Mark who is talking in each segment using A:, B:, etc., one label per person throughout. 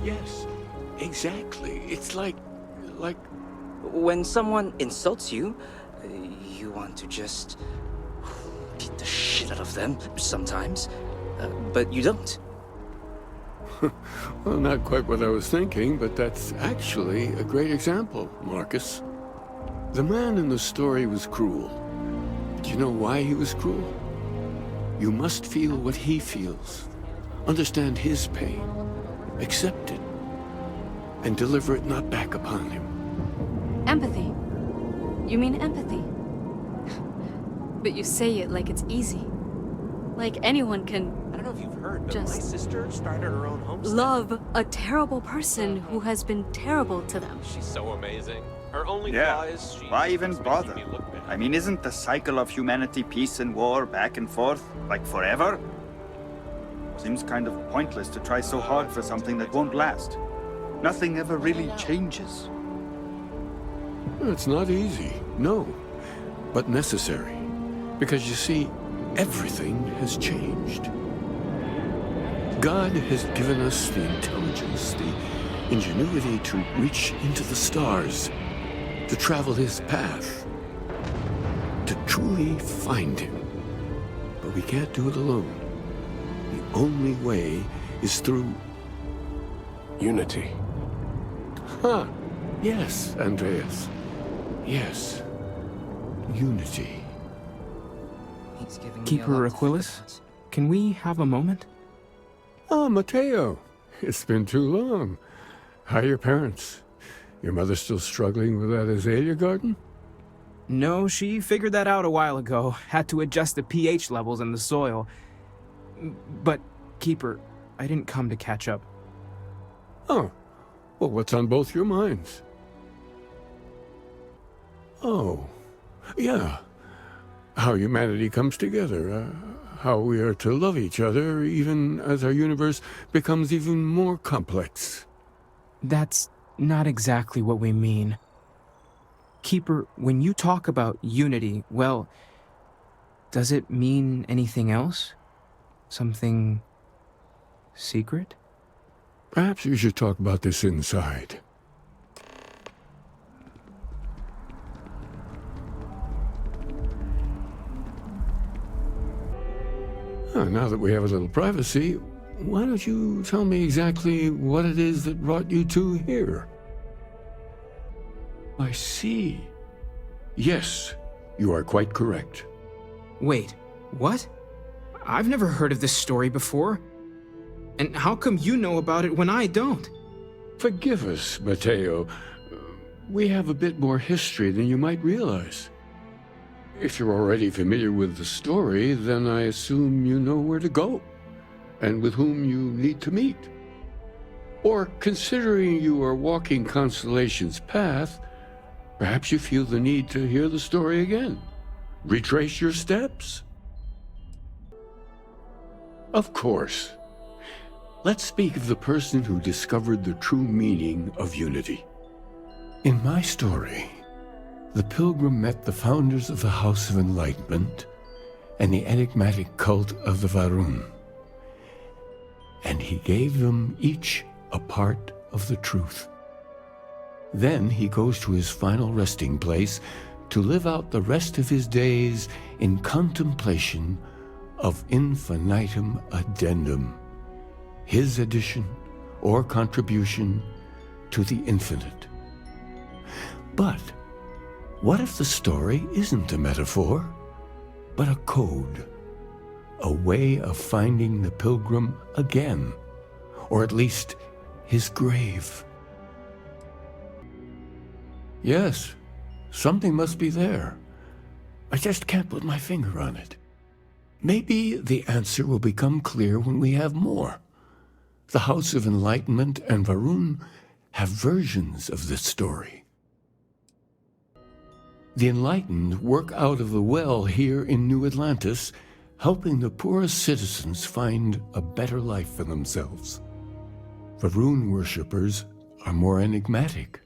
A: Yes, exactly. It's like...
B: When someone insults you, you want to just beat the shit out of them sometimes, but you don't.
A: Well, not quite what I was thinking, but that's actually a great example, Marcus. The man in the story was cruel. Do you know why he was cruel? You must feel what he feels, understand his pain, accept it, and deliver it not back upon him.
C: Empathy. You mean empathy? But you say it like it's easy. Like anyone can
D: I don't know if you've heard, but my
C: just
D: sister started her own homestead.
C: love a terrible person who has been terrible to them.
D: She's so amazing. Her only
E: Yeah,
D: flaw is she
E: why even
D: makes
E: bother?
D: me look bad.
E: I mean, isn't the cycle of humanity peace and war back and forth, like forever? Seems kind of pointless to try so hard for something that won't last. Nothing ever really changes.
A: It's not easy, no, but necessary. Because you see, everything has changed. God has given us the intelligence, the ingenuity to reach into the stars, to travel his path, to truly find him. But we can't do it alone. The only way is through...
F: Unity.
A: Huh. Yes, Andreas. Yes. Unity.
B: He's giving me a
G: Keeper
B: lot to think
G: Aquilus,
B: about.
G: can we have a moment?
A: Oh, Matteo. It's been too long. How are your parents? Your mother still struggling with that azalea garden?
G: No, she figured that out a while ago. Had to adjust the pH levels in the soil. But, Keeper, I didn't come to catch up.
A: Oh. Well, what's on both your minds? Oh. Yeah. How humanity comes together. How we are to love each other even as our universe becomes even more complex.
G: That's not exactly what we mean. Keeper, when you talk about unity, well, does it mean anything else? Something secret?
A: Perhaps we should talk about this inside. Now that we have a little privacy, why don't you tell me exactly what it is that brought you two here? I see. Yes, you are quite correct.
G: Wait, what? I've never heard of this story before. And how come you know about it when I don't?
A: Forgive us, Matteo. We have a bit more history than you might realize. If you're already familiar with the story, then I assume you know where to go, and with whom you need to meet. Or, considering you are walking Constellation's path, perhaps you feel the need to hear the story again. Retrace your steps. Of course. Let's speak of the person who discovered the true meaning of unity. In my story, the pilgrim met the founders of the House of Enlightenment and the enigmatic cult of the Varun, and he gave them each a part of the truth. Then he goes to his final resting place to live out the rest of his days in contemplation of infinitum addendum, his addition or contribution to the infinite. But what if the story isn't a metaphor, but a code, a way of finding the pilgrim again, or at least his grave? Yes, something must be there. I just can't put my finger on it. Maybe the answer will become clear when we have more. The House of Enlightenment and Varun have versions of this story. The enlightened work out of the well here in New Atlantis, helping the poorest citizens find a better life for themselves. Varun worshippers are more enigmatic,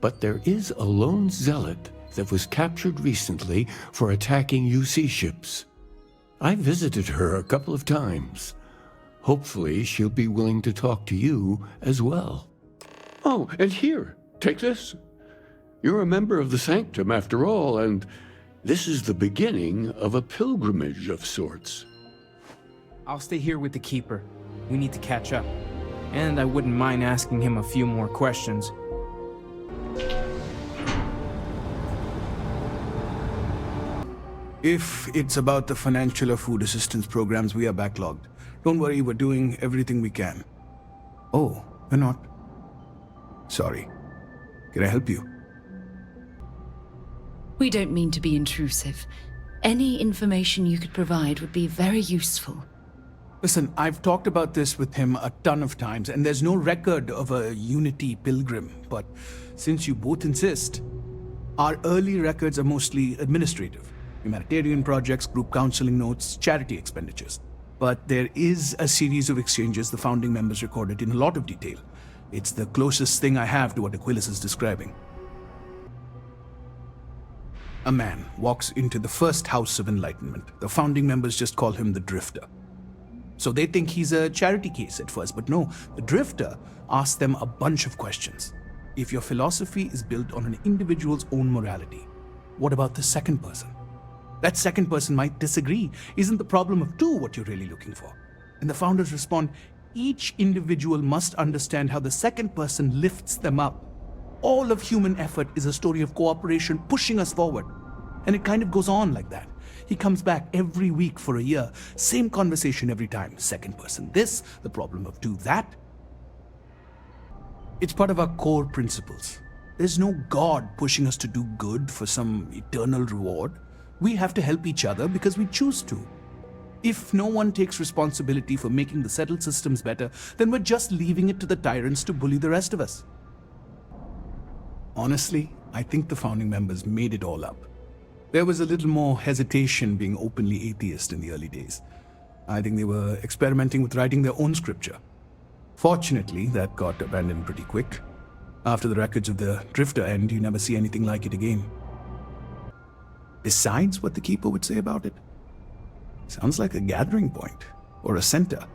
A: but there is a lone zealot that was captured recently for attacking UC ships. I visited her a couple of times. Hopefully, she'll be willing to talk to you as well. Oh, and here, take this. You're a member of the Sanctum after all, and this is the beginning of a pilgrimage of sorts.
G: I'll stay here with the Keeper. We need to catch up. And I wouldn't mind asking him a few more questions.
H: If it's about the financial or food assistance programs, we are backlogged. Don't worry, we're doing everything we can. Oh, we're not. Sorry. Can I help you?
I: We don't mean to be intrusive. Any information you could provide would be very useful.
H: Listen, I've talked about this with him a ton of times, and there's no record of a Unity pilgrim. But since you both insist, our early records are mostly administrative. Humanitarian projects, group counseling notes, charity expenditures. But there is a series of exchanges the founding members recorded in a lot of detail. It's the closest thing I have to what Aquilus is describing. A man walks into the first house of enlightenment. The founding members just call him the Drifter. So they think he's a charity case at first, but no, the Drifter asks them a bunch of questions. If your philosophy is built on an individual's own morality, what about the second person? That second person might disagree. Isn't the problem of two what you're really looking for? And the founders respond, each individual must understand how the second person lifts them up. All of human effort is a story of cooperation pushing us forward. And it kind of goes on like that. He comes back every week for a year. Same conversation every time. Second person this, the problem of two that. It's part of our core principles. There's no God pushing us to do good for some eternal reward. We have to help each other because we choose to. If no one takes responsibility for making the settled systems better, then we're just leaving it to the tyrants to bully the rest of us. Honestly, I think the founding members made it all up. There was a little more hesitation being openly atheist in the early days. I think they were experimenting with writing their own scripture. Fortunately, that got abandoned pretty quick. After the records of the Drifter end, you never see anything like it again. Besides what the Keeper would say about it, sounds like a gathering point, or a center.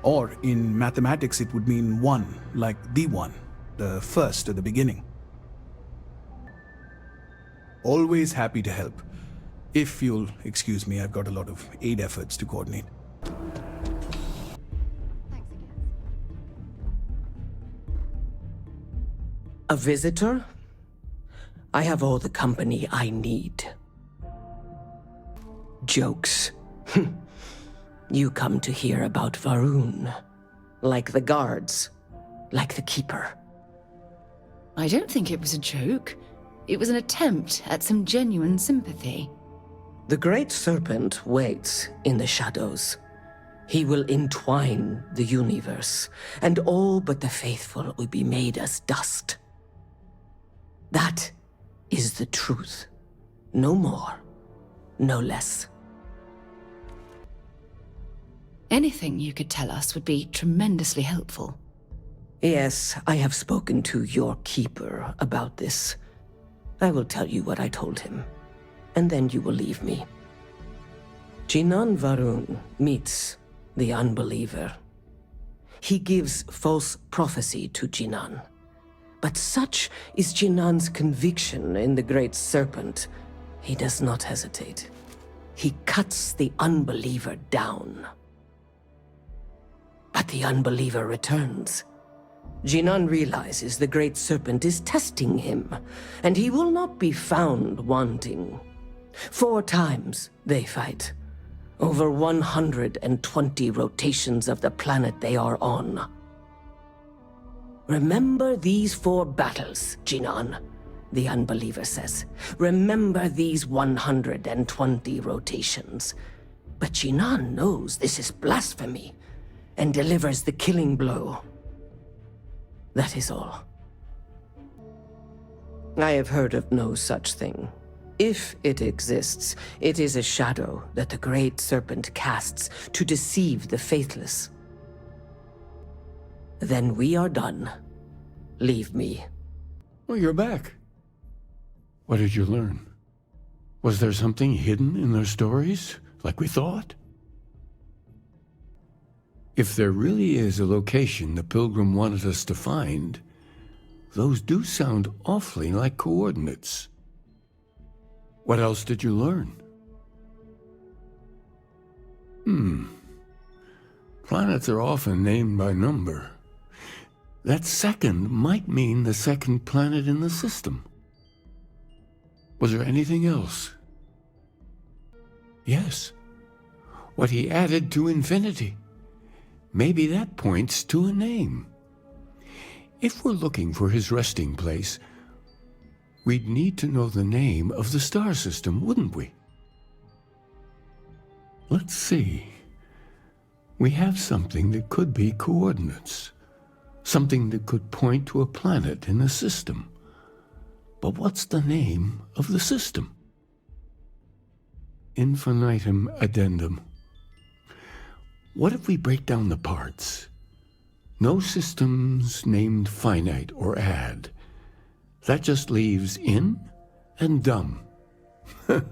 H: Or in mathematics, it would mean one, like the one, the first or the beginning. Always happy to help. If you'll excuse me, I've got a lot of aid efforts to coordinate.
J: A visitor? I have all the company I need. Jokes. You come to hear about Varun. Like the guards. Like the Keeper.
I: I don't think it was a joke. It was an attempt at some genuine sympathy.
J: The Great Serpent waits in the shadows. He will entwine the universe, and all but the faithful will be made as dust. That is the truth. No more, no less.
I: Anything you could tell us would be tremendously helpful.
J: Yes, I have spoken to your Keeper about this. I will tell you what I told him, and then you will leave me. Jinan Varun meets the unbeliever. He gives false prophecy to Jinan. But such is Jinan's conviction in the Great Serpent, he does not hesitate. He cuts the unbeliever down. But the unbeliever returns. Jinan realizes the Great Serpent is testing him, and he will not be found wanting. 4 times they fight. Over 120 rotations of the planet they are on. Remember these 4 battles, Jinan, the unbeliever says. Remember these 120 rotations. But Jinan knows this is blasphemy and delivers the killing blow. That is all. I have heard of no such thing. If it exists, it is a shadow that the Great Serpent casts to deceive the faithless. Then we are done. Leave me.
A: Well, you're back. What did you learn? Was there something hidden in their stories, like we thought? If there really is a location the Pilgrim wanted us to find, those do sound awfully like coordinates. What else did you learn? Planets are often named by number. That second might mean the second planet in the system. Was there anything else? Yes. What he added to infinity. Maybe that points to a name. If we're looking for his resting place, we'd need to know the name of the star system, wouldn't we? Let's see. We have something that could be coordinates. Something that could point to a planet in the system. But what's the name of the system? Infinitum addendum. What if we break down the parts? No systems named finite or add. That just leaves in and dumb. Well,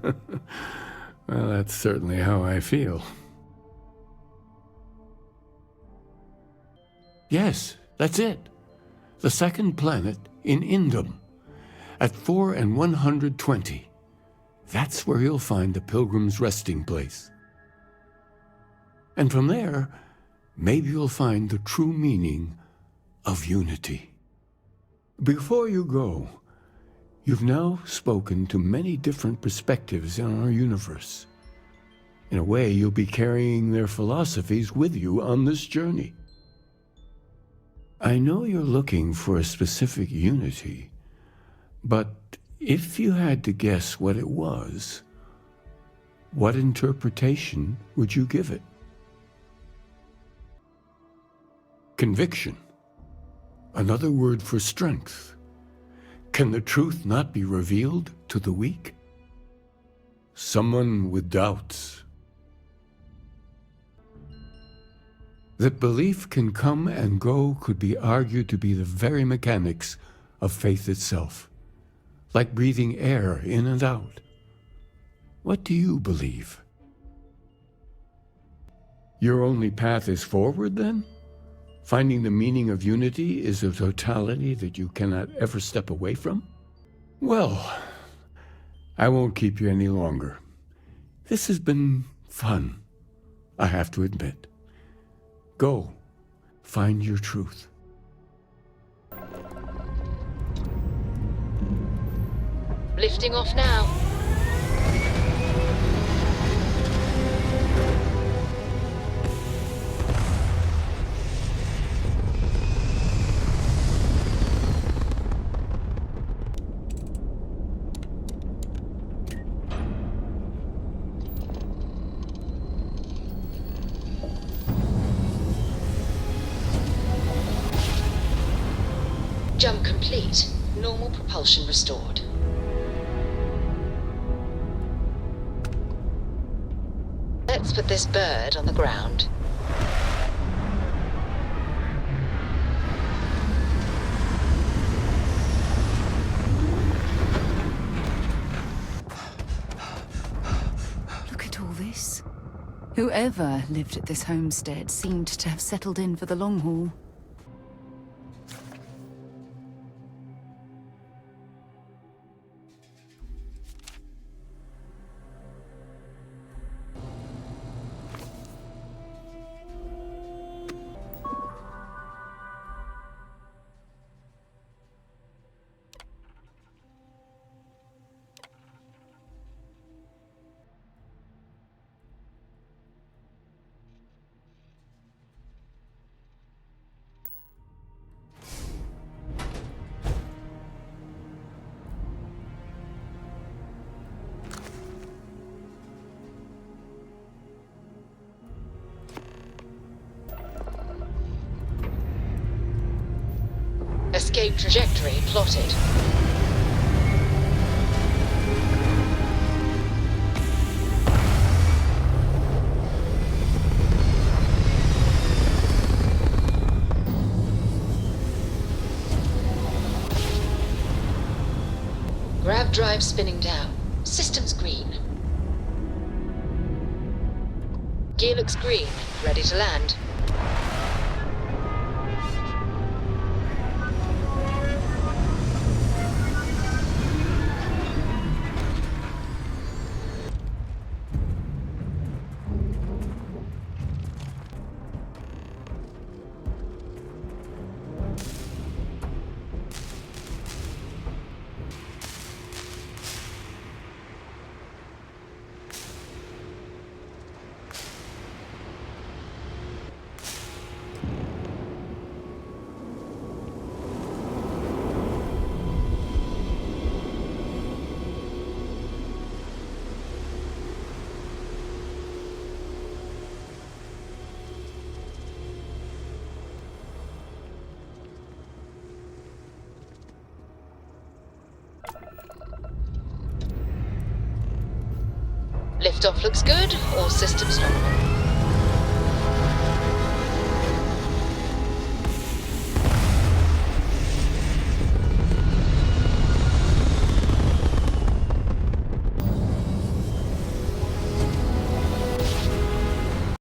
A: that's certainly how I feel. Yes, that's it. The second planet in Indum, at 4 and 120. That's where you'll find the Pilgrim's resting place. And from there, maybe you'll find the true meaning of unity. Before you go, you've now spoken to many different perspectives in our universe. In a way, you'll be carrying their philosophies with you on this journey. I know you're looking for a specific unity, but if you had to guess what it was, what interpretation would you give it? Conviction. Another word for strength. Can the truth not be revealed to the weak? Someone with doubts. That belief can come and go could be argued to be the very mechanics of faith itself, like breathing air in and out. What do you believe? Your only path is forward, then? Finding the meaning of unity is a totality that you cannot ever step away from? Well, I won't keep you any longer. This has been fun, I have to admit. Go, find your truth.
I: Lifting off now. Jump complete. Normal propulsion restored. Let's put this bird on the ground.
C: Look at all this.
I: Whoever lived at this homestead seemed to have settled in for the long haul. Escape trajectory plotted. Grav drive spinning down. Systems green. Gear looks green. Ready to land.
K: Stuff looks good, all systems normal.